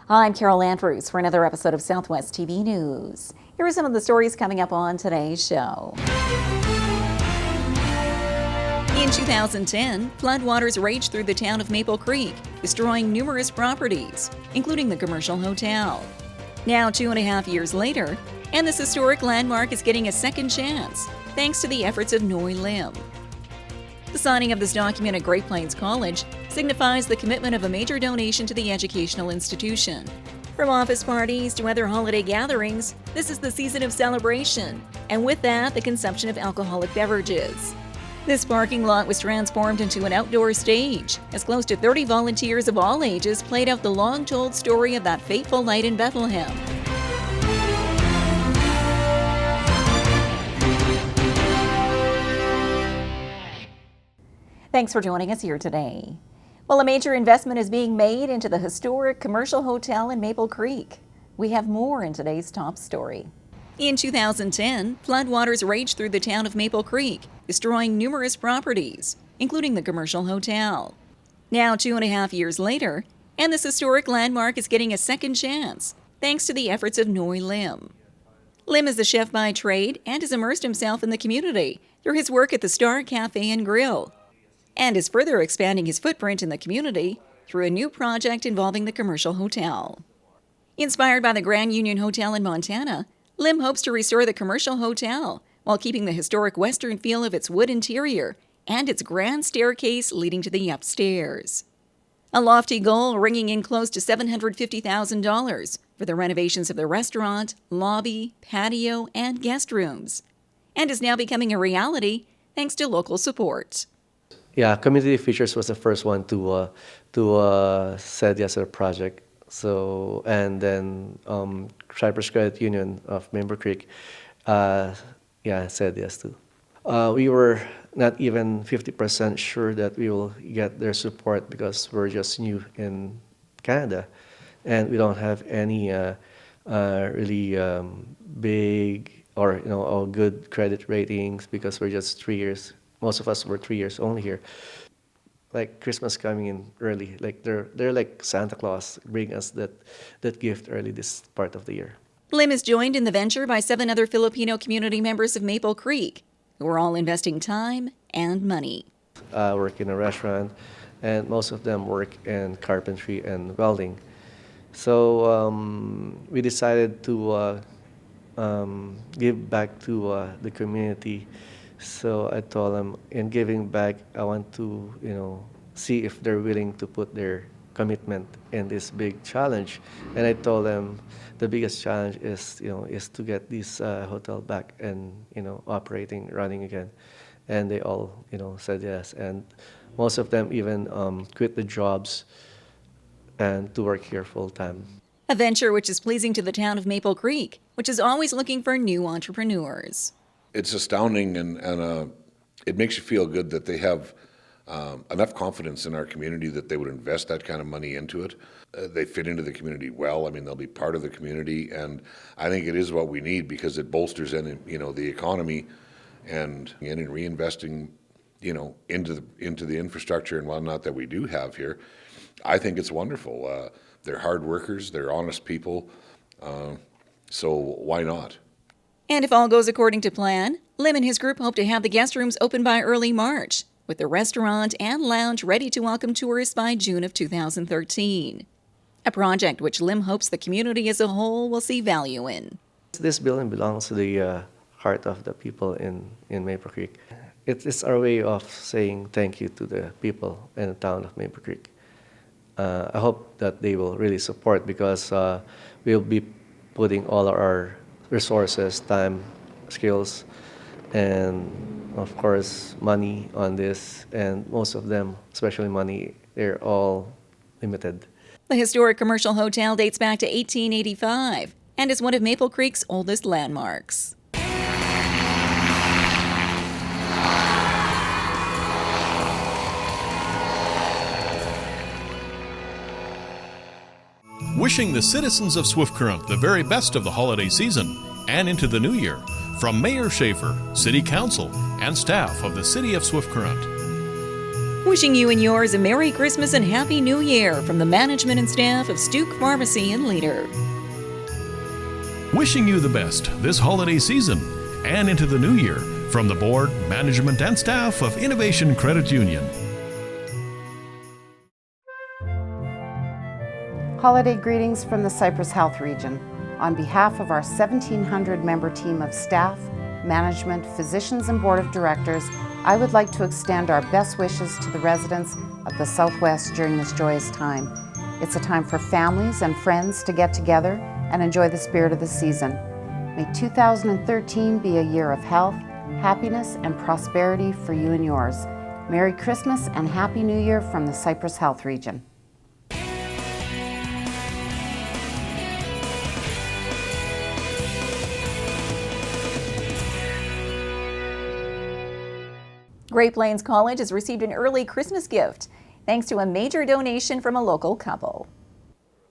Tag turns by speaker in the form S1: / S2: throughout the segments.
S1: I'm Carol Andrews for another episode of Southwest TV News. Here are some of the stories coming up on today's show. In 2010, floodwaters raged through the town of Maple Creek, destroying numerous properties, including the commercial hotel. Now, 2.5 years later, and this historic landmark is getting a second chance, thanks to the efforts of Noi Lim. The signing of this document at Great Plains College signifies the commitment of a major donation to the educational institution. From office parties to other holiday gatherings, this is the season of celebration, and with that, the consumption of alcoholic beverages. This parking lot was transformed into an outdoor stage, as close to 30 volunteers of all ages played out the long-told story of that fateful night in Bethlehem. Thanks for joining us here today. Well, a major investment is being made into the historic commercial hotel in Maple Creek. We have more in today's top story. In 2010, floodwaters raged through the town of Maple Creek, destroying numerous properties, including the commercial hotel. Now, 2.5 years later, and this historic landmark is getting a second chance, thanks to the efforts of Noi Lim. Lim is a chef by trade and has immersed himself in the community through his work at the Star Cafe and Grill, and is further expanding his footprint in the community through a new project involving the commercial hotel. Inspired by the Grand Union Hotel in Montana, Lim hopes to restore the commercial hotel while keeping the historic western feel of its wood interior and its grand staircase leading to the upstairs. A lofty goal ringing in close to $750,000 for the renovations of the restaurant, lobby, patio, and guest rooms, and is now becoming a reality thanks to local support.
S2: Yeah, Community Features was the first one to said yes to the project. So, and then Cypress Credit Union of Maple Creek, said yes too. We were not even 50% sure that we will get their support because we're just new in Canada, and we don't have any really big or good credit ratings because we're just 3 years. Most of us were 3 years only here. Like Christmas coming in early, like they're like Santa Claus, bring us that gift early this part of the year.
S1: Lim is joined in the venture by 7 other Filipino community members of Maple Creek, who are all investing time and money.
S2: I work in a restaurant, and most of them work in carpentry and welding. So we decided to give back to the community. So I told them, in giving back, I want to, see if they're willing to put their commitment in this big challenge. And I told them the biggest challenge is to get this hotel back and, operating, running again. And they all, said yes. And most of them even quit the jobs and to work here full time.
S1: A venture which is pleasing to the town of Maple Creek, which is always looking for new entrepreneurs.
S3: It's astounding, and it makes you feel good that they have enough confidence in our community that they would invest that kind of money into it. They fit into the community well. I mean, they'll be part of the community, and I think it is what we need because it bolsters the economy, and in reinvesting, into the infrastructure and whatnot that we do have here. I think it's wonderful. They're hard workers. They're honest people. So why not?
S1: And if all goes according to plan, Lim and his group hope to have the guest rooms open by early March, with the restaurant and lounge ready to welcome tourists by June of 2013. A project which Lim hopes the community as a whole will see value in.
S2: This building belongs to the heart of the people in Maple Creek. It's our way of saying thank you to the people in the town of Maple Creek. I hope that they will really support because we'll be putting all our resources, time, skills, and of course money on this, and most of them, especially money, they're all limited.
S1: The historic commercial hotel dates back to 1885 and is one of Maple Creek's oldest landmarks.
S4: Wishing the citizens of Swift Current the very best of the holiday season and into the new year, from Mayor Schaefer, City Council, and staff of the City of Swift Current.
S1: Wishing you and yours a Merry Christmas and Happy New Year from the management and staff of Stuke Pharmacy and Leader.
S4: Wishing you the best this holiday season and into the new year from the board, management, and staff of Innovation Credit Union.
S5: Holiday greetings from the Cypress Health Region. On behalf of our 1,700-member team of staff, management, physicians, and board of directors, I would like to extend our best wishes to the residents of the Southwest during this joyous time. It's a time for families and friends to get together and enjoy the spirit of the season. May 2013 be a year of health, happiness, and prosperity for you and yours. Merry Christmas and Happy New Year from the Cypress Health Region.
S1: Great Plains College has received an early Christmas gift thanks to a major donation from a local couple.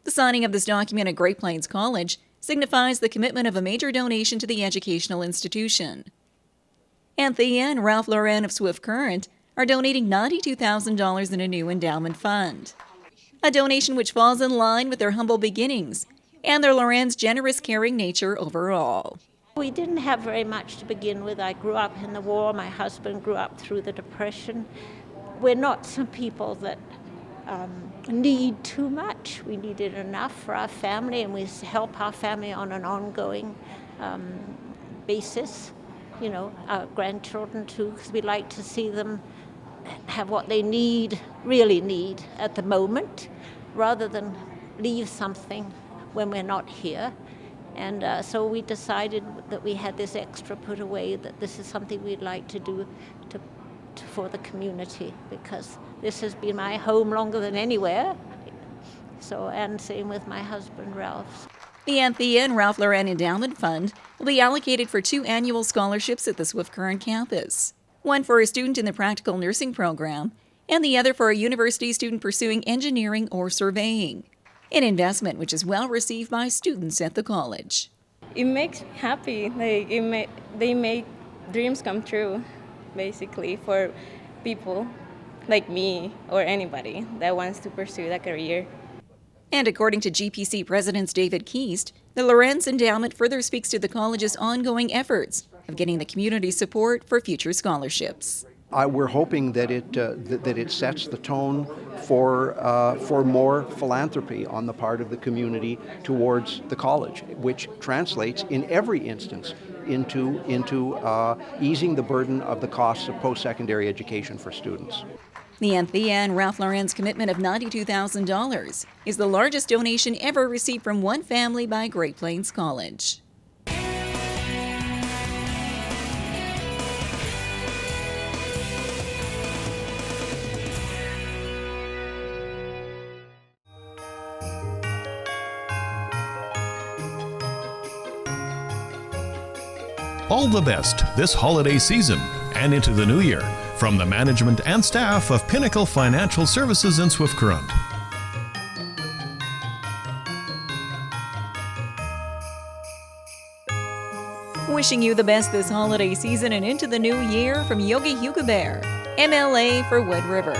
S1: The signing of this document at Great Plains College signifies the commitment of a major donation to the educational institution. Anthea and Ralph Loren of Swift Current are donating $92,000 in a new endowment fund, a donation which falls in line with their humble beginnings and their Loren's generous, caring nature overall.
S6: We didn't have very much to begin with. I grew up in the war. My husband grew up through the Depression. We're not some people that need too much. We needed enough for our family, and we help our family on an ongoing basis. You know, our grandchildren too, because we like to see them have what they need, really need at the moment, rather than leave something when we're not here. And so we decided that we had this extra put away, that this is something we'd like to do for the community, because this has been my home longer than anywhere. So, and same with my husband, Ralph.
S1: The Anthea and Ralph Loren Endowment Fund will be allocated for 2 annual scholarships at the Swift Current campus, one for a student in the practical nursing program, and the other for a university student pursuing engineering or surveying, an investment which is well received by students at the college.
S7: It makes me happy. They make dreams come true, basically, for people like me or anybody that wants to pursue that career.
S1: And according to GPC President David Keast, the Lorenz Endowment further speaks to the college's ongoing efforts of getting the community support for future scholarships.
S8: We're hoping that it sets the tone for more philanthropy on the part of the community towards the college, which translates in every instance into easing the burden of the costs of post-secondary education for students.
S1: The Anthea and Ralph Loren's commitment of $92,000 is the largest donation ever received from one family by Great Plains College.
S4: All the best this holiday season and into the new year from the management and staff of Pinnacle Financial Services in Swift Current.
S1: Wishing you the best this holiday season and into the new year from Yogi Hugabear, MLA for Wood River.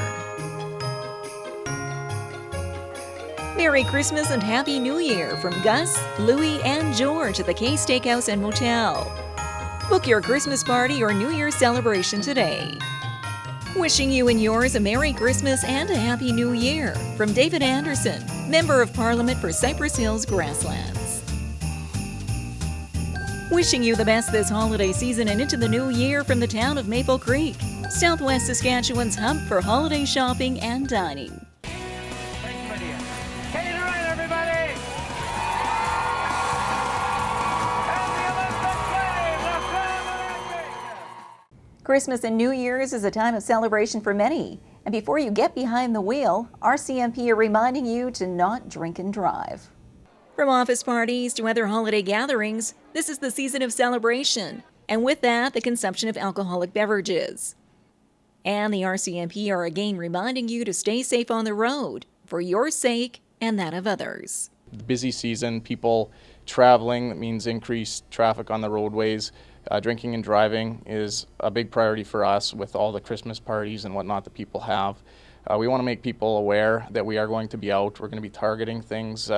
S1: Merry Christmas and Happy New Year from Gus, Louie, and George at the K Steakhouse and Motel. Book your Christmas party or New Year's celebration today. Wishing you and yours a Merry Christmas and a Happy New Year from David Anderson, Member of Parliament for Cypress Hills Grasslands. Wishing you the best this holiday season and into the new year from the town of Maple Creek, Southwest Saskatchewan's hub for holiday shopping and dining. Christmas and New Year's is a time of celebration for many. And before you get behind the wheel, RCMP are reminding you to not drink and drive. From office parties to other holiday gatherings, this is the season of celebration. And with that, the consumption of alcoholic beverages. And the RCMP are again reminding you to stay safe on the road for your sake and that of others.
S9: Busy season, people traveling, that means increased traffic on the roadways. Drinking and driving is a big priority for us with all the Christmas parties and whatnot that people have. We want to make people aware that we are going to be out. We're going to be targeting things.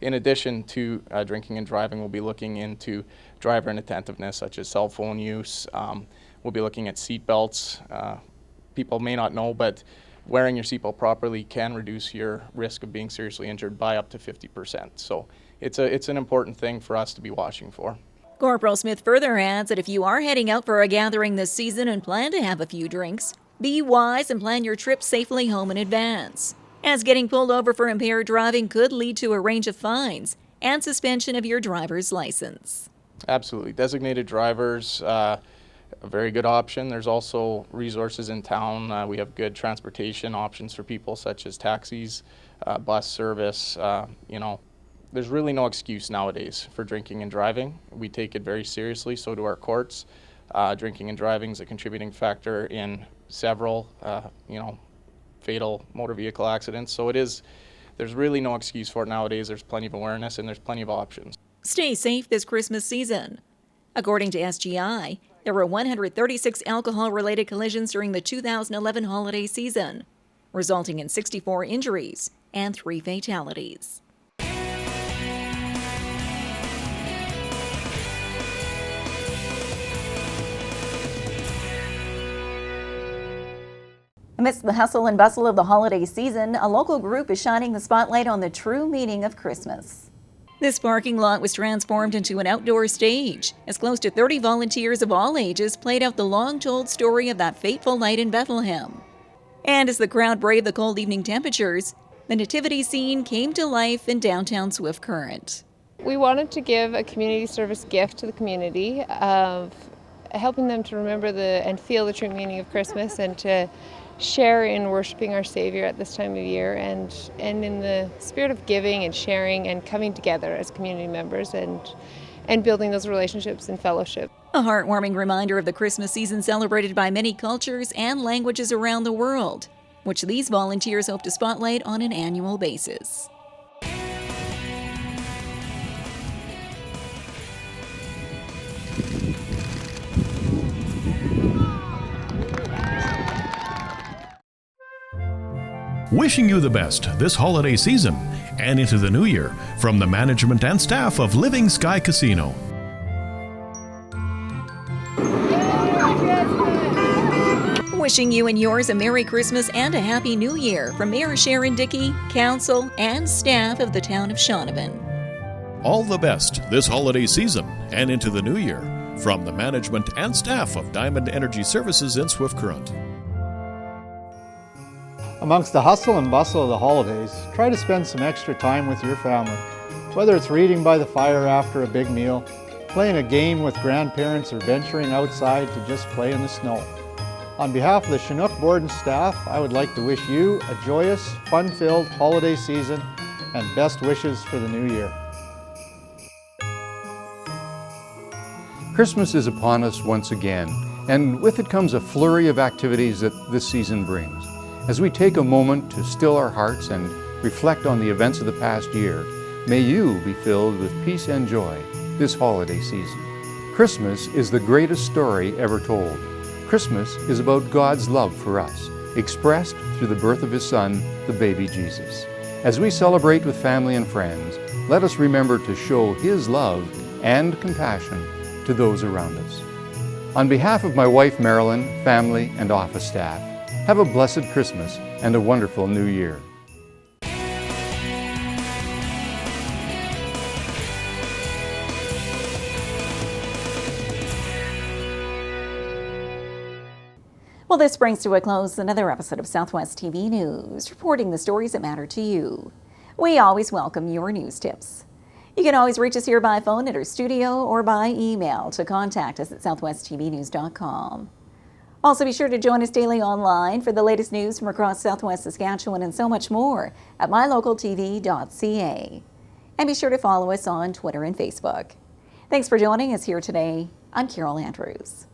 S9: In addition to drinking and driving, we'll be looking into driver inattentiveness, such as cell phone use. We'll be looking at seat belts. People may not know, but wearing your seatbelt properly can reduce your risk of being seriously injured by up to 50%. So it's an important thing for us to be watching for.
S1: Corporal Smith further adds that if you are heading out for a gathering this season and plan to have a few drinks, be wise and plan your trip safely home in advance, as getting pulled over for impaired driving could lead to a range of fines and suspension of your driver's license.
S9: Absolutely. Designated drivers, a very good option. There's also resources in town. We have good transportation options for people, such as taxis, bus service. There's really no excuse nowadays for drinking and driving. We take it very seriously, so do our courts. Drinking and driving is a contributing factor in several, fatal motor vehicle accidents. So there's really no excuse for it nowadays. There's plenty of awareness and there's plenty of options.
S1: Stay safe this Christmas season. According to SGI, there were 136 alcohol-related collisions during the 2011 holiday season, resulting in 64 injuries and 3 fatalities. Amidst the hustle and bustle of the holiday season, a local group is shining the spotlight on the true meaning of Christmas. This parking lot was transformed into an outdoor stage, as close to 30 volunteers of all ages played out the long-told story of that fateful night in Bethlehem. And as the crowd braved the cold evening temperatures, the Nativity scene came to life in downtown Swift Current.
S10: We wanted to give a community service gift to the community of helping them to remember and feel the true meaning of Christmas and to share in worshiping our Savior at this time of year and in the spirit of giving and sharing and coming together as community members and building those relationships and fellowship.
S1: A heartwarming reminder of the Christmas season celebrated by many cultures and languages around the world, which these volunteers hope to spotlight on an annual basis.
S4: Wishing you the best this holiday season and into the new year from the management and staff of Living Sky Casino.
S1: Wishing you and yours a Merry Christmas and a Happy New Year from Mayor Sharon Dickey, Council, and staff of the town of Shaunavon.
S4: All the best this holiday season and into the new year from the management and staff of Diamond Energy Services in Swift Current.
S11: Amongst the hustle and bustle of the holidays, try to spend some extra time with your family. Whether it's reading by the fire after a big meal, playing a game with grandparents, or venturing outside to just play in the snow. On behalf of the Chinook Board and staff, I would like to wish you a joyous, fun-filled holiday season and best wishes for the new year.
S12: Christmas is upon us once again, and with it comes a flurry of activities that this season brings. As we take a moment to still our hearts and reflect on the events of the past year, may you be filled with peace and joy this holiday season. Christmas is the greatest story ever told. Christmas is about God's love for us, expressed through the birth of His Son, the baby Jesus. As we celebrate with family and friends, let us remember to show His love and compassion to those around us. On behalf of my wife Marilyn, family, and office staff, have a blessed Christmas and a wonderful New Year.
S1: Well, this brings to a close another episode of Southwest TV News, reporting the stories that matter to you. We always welcome your news tips. You can always reach us here by phone at our studio or by email to contact us at southwesttvnews.com. Also, be sure to join us daily online for the latest news from across Southwest Saskatchewan and so much more at mylocaltv.ca. And be sure to follow us on Twitter and Facebook. Thanks for joining us here today. I'm Carol Andrews.